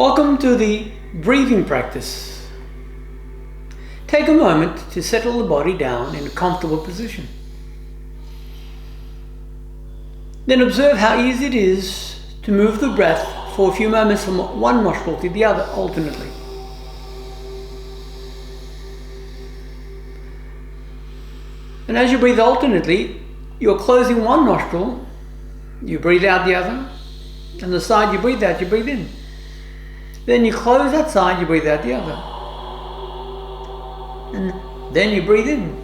Welcome to the breathing practice. Take a moment to settle the body down in a comfortable position. Then observe how easy it is to move the breath for a few moments from one nostril to the other alternately. And as you breathe alternately, you're closing one nostril, you breathe out the other, and the side you breathe out, you breathe in. Then you close that side, you breathe out the other. And then you breathe in.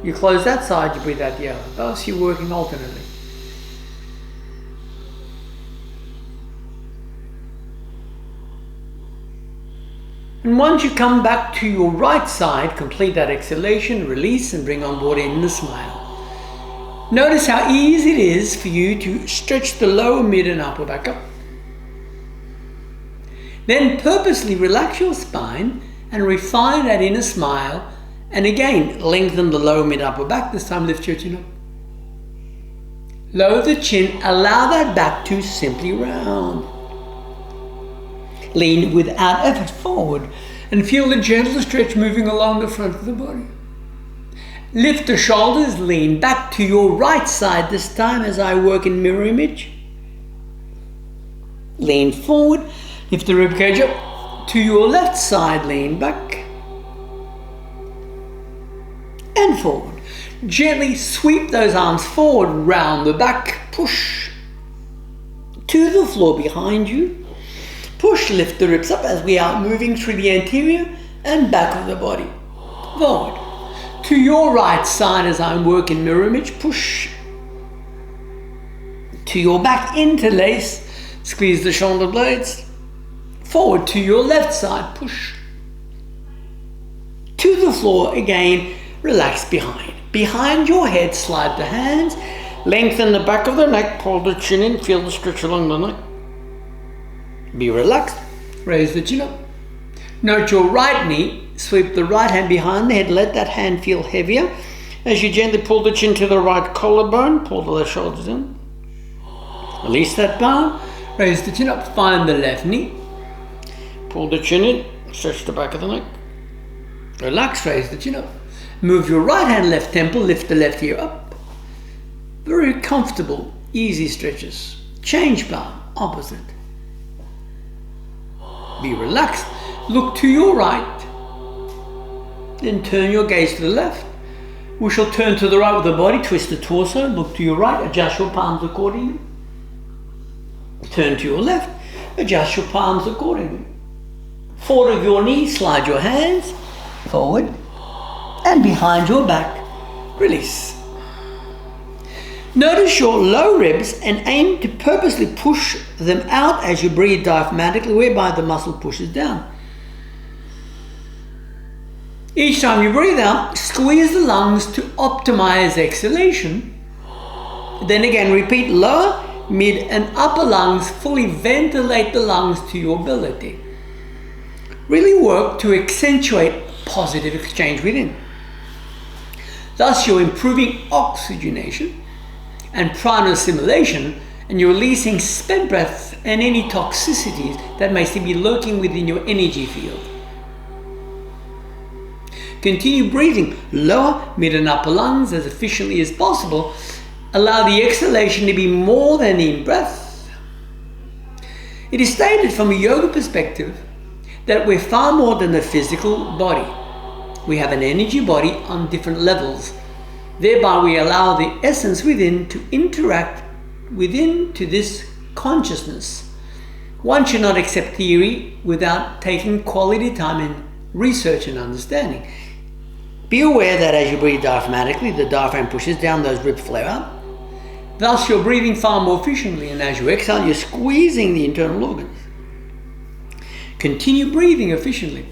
You close that side, you breathe out the other. Thus you're working alternately. And once you come back to your right side, complete that exhalation, release, and bring on board in the smile. Notice how easy it is for you to stretch the lower, mid, and upper back up. Then purposely relax your spine and refine that inner smile, and again lengthen the lower, mid, upper back. This time lift your chin up. Lower the chin, allow that back to simply round. Lean without effort forward and feel the gentle stretch moving along the front of the body. Lift the shoulders, lean back to your right side this time as I work in mirror image. Lean forward. Lift the ribcage up to your left side, lean back and forward. Gently sweep those arms forward, round the back, push to the floor behind you. Push, lift the ribs up as we are moving through the anterior and back of the body. Forward. To your right side as I work in mirror image, push to your back, interlace, squeeze the shoulder blades. Forward to your left side, push. To the floor again, relax behind. Behind your head, slide the hands, lengthen the back of the neck, pull the chin in, feel the stretch along the neck. Be relaxed, raise the chin up. Note your right knee, sweep the right hand behind the head, let that hand feel heavier. As you gently pull the chin to the right collarbone, pull the left shoulders in. Release that bone, raise the chin up, find the left knee. Pull the chin in, stretch the back of the neck. Relax, raise the chin up. Move your right hand, left temple, lift the left ear up. Very comfortable, easy stretches. Change palm, opposite. Be relaxed. Look to your right. Then turn your gaze to the left. We shall turn to the right with the body, twist the torso, look to your right, adjust your palms accordingly. Turn to your left, adjust your palms accordingly. Forward of your knees, slide your hands forward and behind your back, release. Notice your low ribs and aim to purposely push them out as you breathe diaphragmatically, whereby the muscle pushes down. Each time you breathe out, squeeze the lungs to optimize exhalation. Then again, repeat lower, mid, and upper lungs, fully ventilate the lungs to your ability. Really work to accentuate positive exchange within. Thus, you're improving oxygenation and prana assimilation, and you're releasing spent breath and any toxicities that may still be lurking within your energy field. Continue breathing lower, mid, and upper lungs as efficiently as possible. Allow the exhalation to be more than the in-breath. It is stated from a yoga perspective that we're far more than the physical body. We have an energy body on different levels. Thereby we allow the essence within to interact within to this consciousness. One should not accept theory without taking quality time in research and understanding. Be aware that as you breathe diaphragmatically, the diaphragm pushes down, those ribs flare up. Thus you're breathing far more efficiently, and as you exhale, you're squeezing the internal organs. Continue breathing efficiently.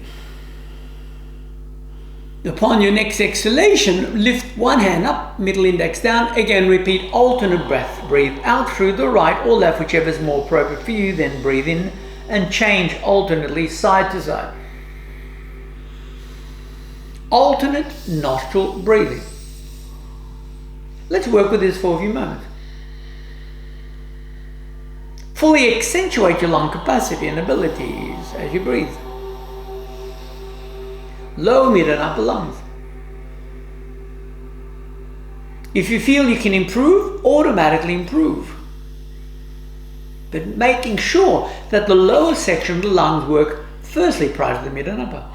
Upon your next exhalation, lift one hand up, middle index down. Again, repeat alternate breath. Breathe out through the right or left, whichever is more appropriate for you. Then breathe in and change alternately side to side. Alternate nostril breathing. Let's work with this for a few moments. Fully accentuate your lung capacity and abilities as you breathe. Lower, mid and upper lungs. If you feel you can improve, automatically improve. But making sure that the lower section of the lungs work firstly prior to the mid and upper.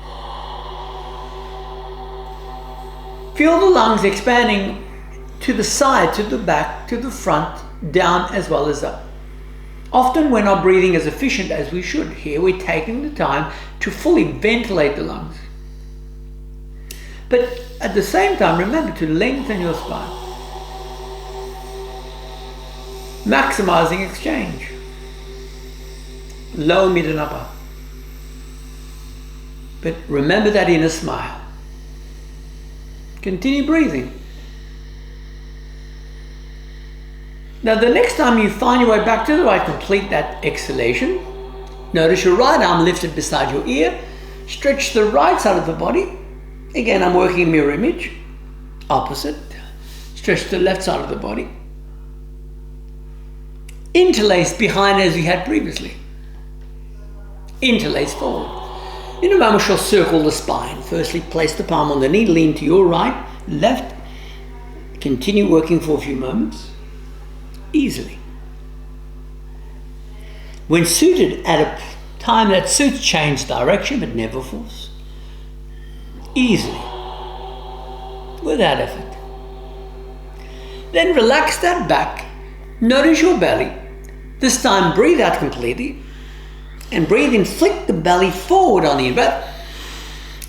Feel the lungs expanding to the side, to the back, to the front, down as well as up. Often we're not breathing as efficient as we should. Here we're taking the time to fully ventilate the lungs. But at the same time, remember to lengthen your spine. Maximizing exchange. Lower, mid and upper. But remember that inner smile. Continue breathing. Now the next time you find your way back to the right, complete that exhalation. Notice your right arm lifted beside your ear. Stretch the right side of the body. Again, I'm working mirror image. Opposite. Stretch the left side of the body. Interlace behind as we had previously. Interlace forward. In a moment, we'll circle the spine. Firstly, place the palm on the knee, lean to your right, left. Continue working for a few moments. Easily. When suited, at a time that suits, change direction, but never force. Easily. Without effort. Then relax that back. Notice your belly. This time, breathe out completely. And breathe in, flick the belly forward on the in-breath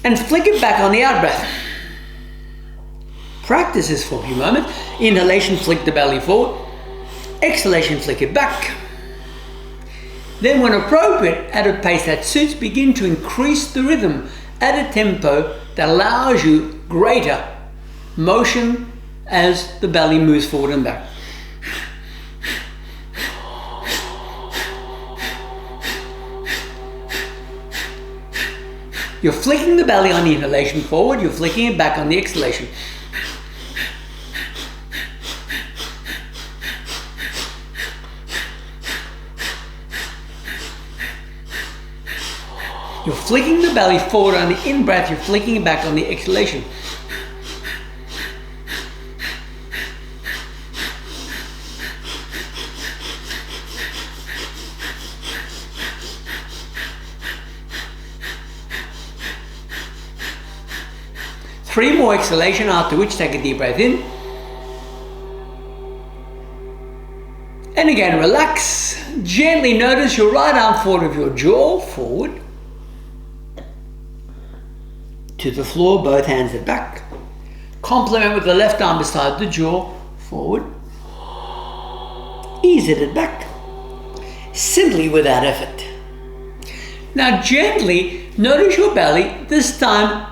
and flick it back on the out-breath. Practice this for a few moments. Inhalation, flick the belly forward. Exhalation, flick it back. Then when appropriate, at a pace that suits, begin to increase the rhythm at a tempo that allows you greater motion as the belly moves forward and back. You're flicking the belly on the inhalation forward, you're flicking it back on the exhalation. You're flicking the belly forward on the in-breath, you're flicking it back on the exhalation. Three more exhalation, after which take a deep breath in. And again, relax. Gently notice your right arm forward of your jaw, forward. To the floor, both hands are back. Complement with the left arm beside the jaw, forward. Ease it back. Simply without effort. Now gently notice your belly. This time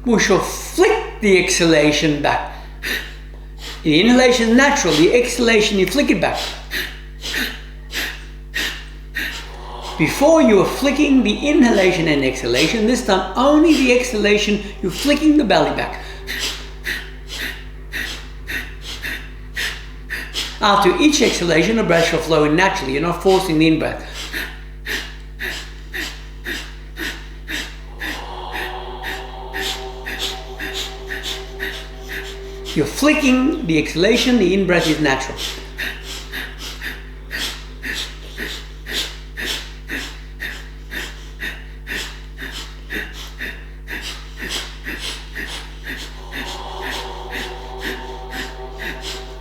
we shall flick the exhalation back. The inhalation is natural, the exhalation you flick it back. Before you are flicking the inhalation and exhalation, this time only the exhalation, you're flicking the belly back. After each exhalation, the breath shall flow in naturally, you're not forcing the in-breath. You're flicking the exhalation, the in-breath is natural.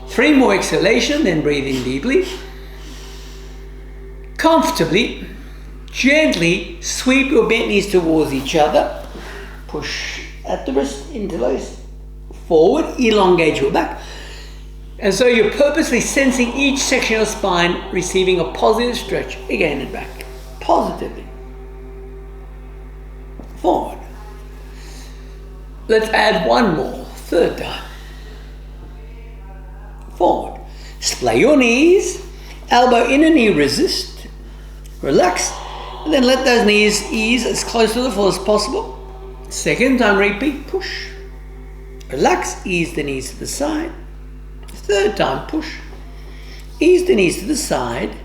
Three more exhalation, then breathe in deeply. Comfortably, gently sweep your bent knees towards each other. Push at the wrist, interlace. Forward, elongate your back. And so you're purposely sensing each section of the spine receiving a positive stretch, again and back. Positively. Forward. Let's add one more, third time. Forward. Splay your knees, elbow in and knee resist. Relax, and then let those knees ease as close to the floor as possible. Second time repeat, push. Relax, ease the knees to the side. Third time, push. Ease the knees to the side.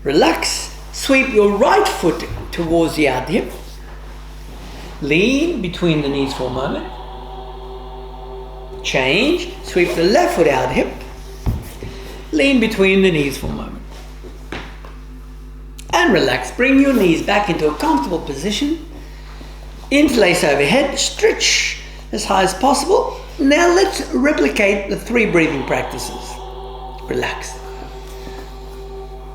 Relax. Sweep your right foot towards the out hip. Lean between the knees for a moment. Change. Sweep the left foot out hip. Lean between the knees for a moment. And relax. Bring your knees back into a comfortable position. Interlace overhead. Stretch as high as possible. Now let's replicate the 3 breathing practices. Relax.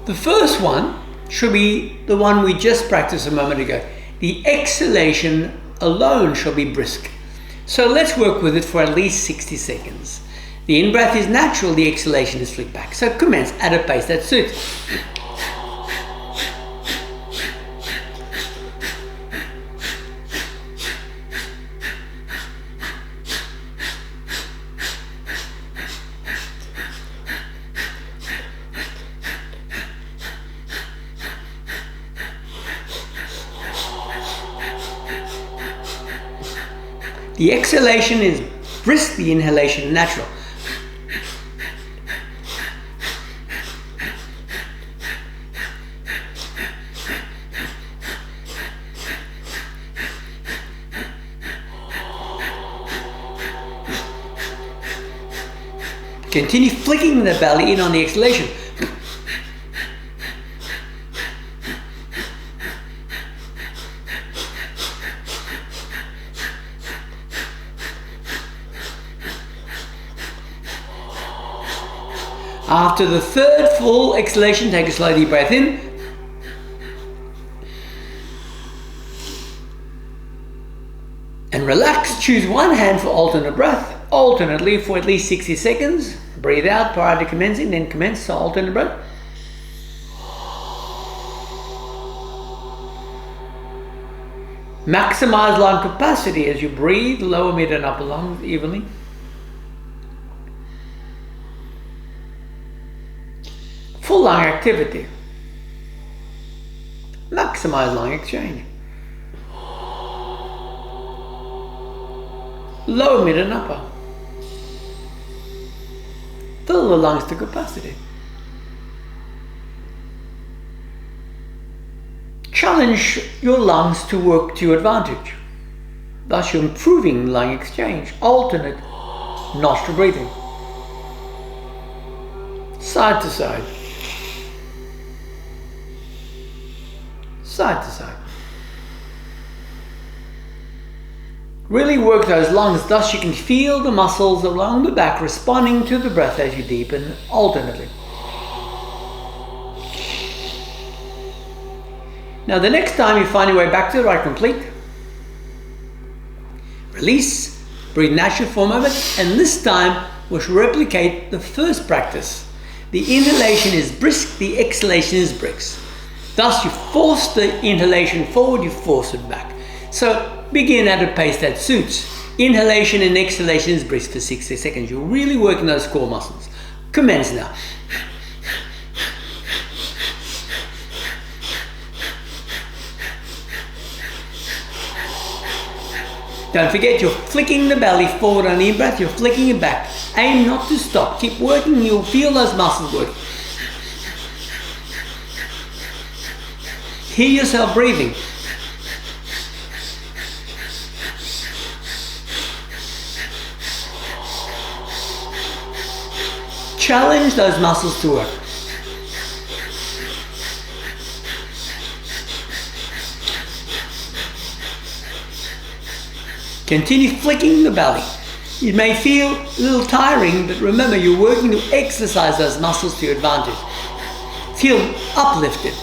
The first one should be the one we just practiced a moment ago. The exhalation alone shall be brisk. So let's work with it for at least 60 seconds. The in-breath is natural, the exhalation is flick back. So commence at a pace that suits. The exhalation is brisk, the inhalation natural. Continue flicking the belly in on the exhalation. After the third full exhalation, take a slow deep breath in. And relax. Choose one hand for alternate breath, alternately for at least 60 seconds. Breathe out prior to commencing, then commence the alternate breath. Maximize lung capacity as you breathe, lower, mid and upper lungs evenly. Full lung activity. Maximize lung exchange. Lower, mid and upper. Fill the lungs to capacity. Challenge your lungs to work to your advantage. Thus you're improving lung exchange. Alternate nostril breathing. Side to side. Side to side. Really work those lungs, thus you can feel the muscles along the back responding to the breath as you deepen alternately. Now the next time you find your way back to the right complete, release, breathe naturally for a moment, and this time we should replicate the first practice. The inhalation is brisk, the exhalation is brisk. Thus you force the inhalation forward, you force it back. So begin at a pace that suits. Inhalation and exhalation is brisk for 60 seconds. You're really working those core muscles. Commence now. Don't forget, you're flicking the belly forward on the in-breath, you're flicking it back. Aim not to stop. Keep working, you'll feel those muscles work. Hear yourself breathing. Challenge those muscles to work. Continue flicking the belly. It may feel a little tiring, but remember you're working to exercise those muscles to your advantage. Feel uplifted.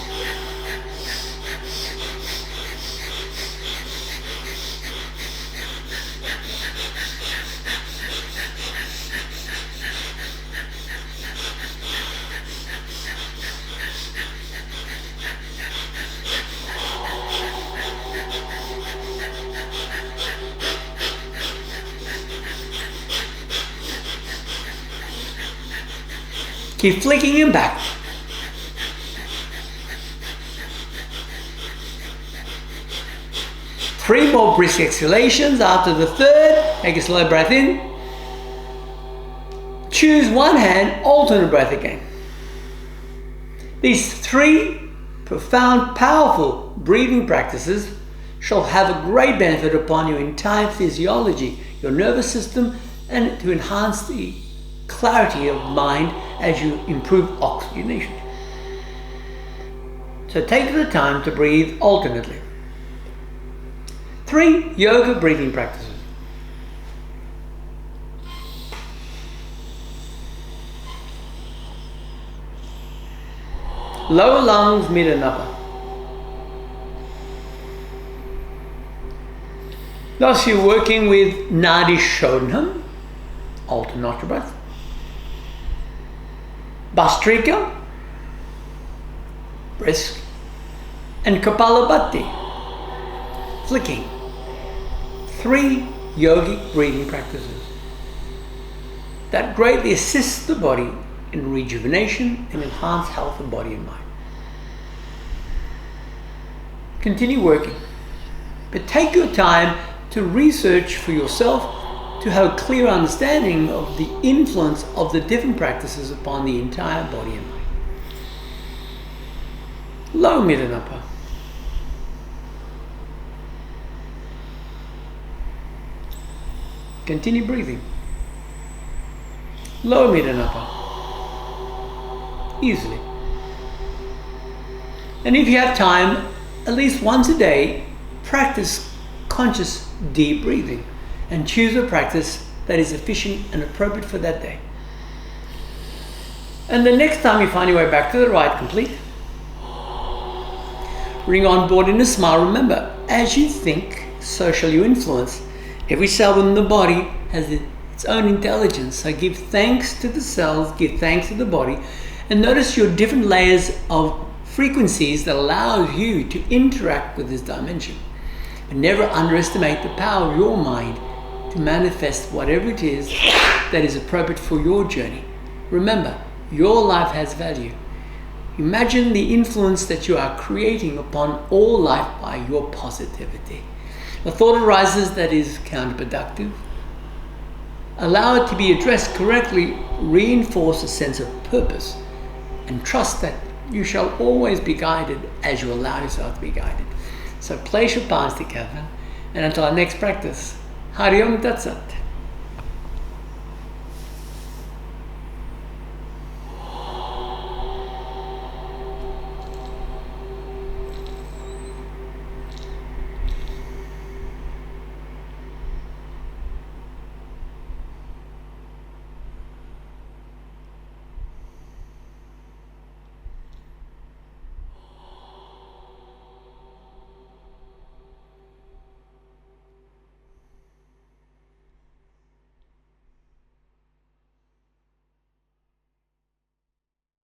Keep flicking him back. Three more brisk exhalations. After the third, take a slow breath in. Choose one hand, alternate breath again. These 3 profound, powerful breathing practices shall have a great benefit upon your entire physiology, your nervous system, and to enhance the clarity of mind as you improve oxygenation. So take the time to breathe alternately. 3 yoga breathing practices. Lower lungs, mid and upper. Thus you're working with Nadi Shodhana, alternate nostril breath. Bhastrika, brisk, and Kapalabhati, flicking. 3 yogic breathing practices that greatly assist the body in rejuvenation and enhance health of body and mind. Continue working, but take your time to research for yourself to have a clear understanding of the influence of the different practices upon the entire body and mind. Low, mid and upper. Continue breathing. Low, mid and upper. Easily. And if you have time, at least once a day, practice conscious deep breathing and choose a practice that is efficient and appropriate for that day. And the next time you find your way back to the right complete, bring on board in a smile. Remember, as you think, so shall you influence. Every cell within the body has its own intelligence. So give thanks to the cells, give thanks to the body, and notice your different layers of frequencies that allow you to interact with this dimension. But never underestimate the power of your mind to manifest whatever it is that is appropriate for your journey. Remember, your life has value. Imagine the influence that you are creating upon all life by your positivity. A thought arises that is counterproductive. Allow it to be addressed correctly, reinforce a sense of purpose, and trust that you shall always be guided as you allow yourself to be guided. So place your palms together, and until our next practice, Hari Om Tat Sat.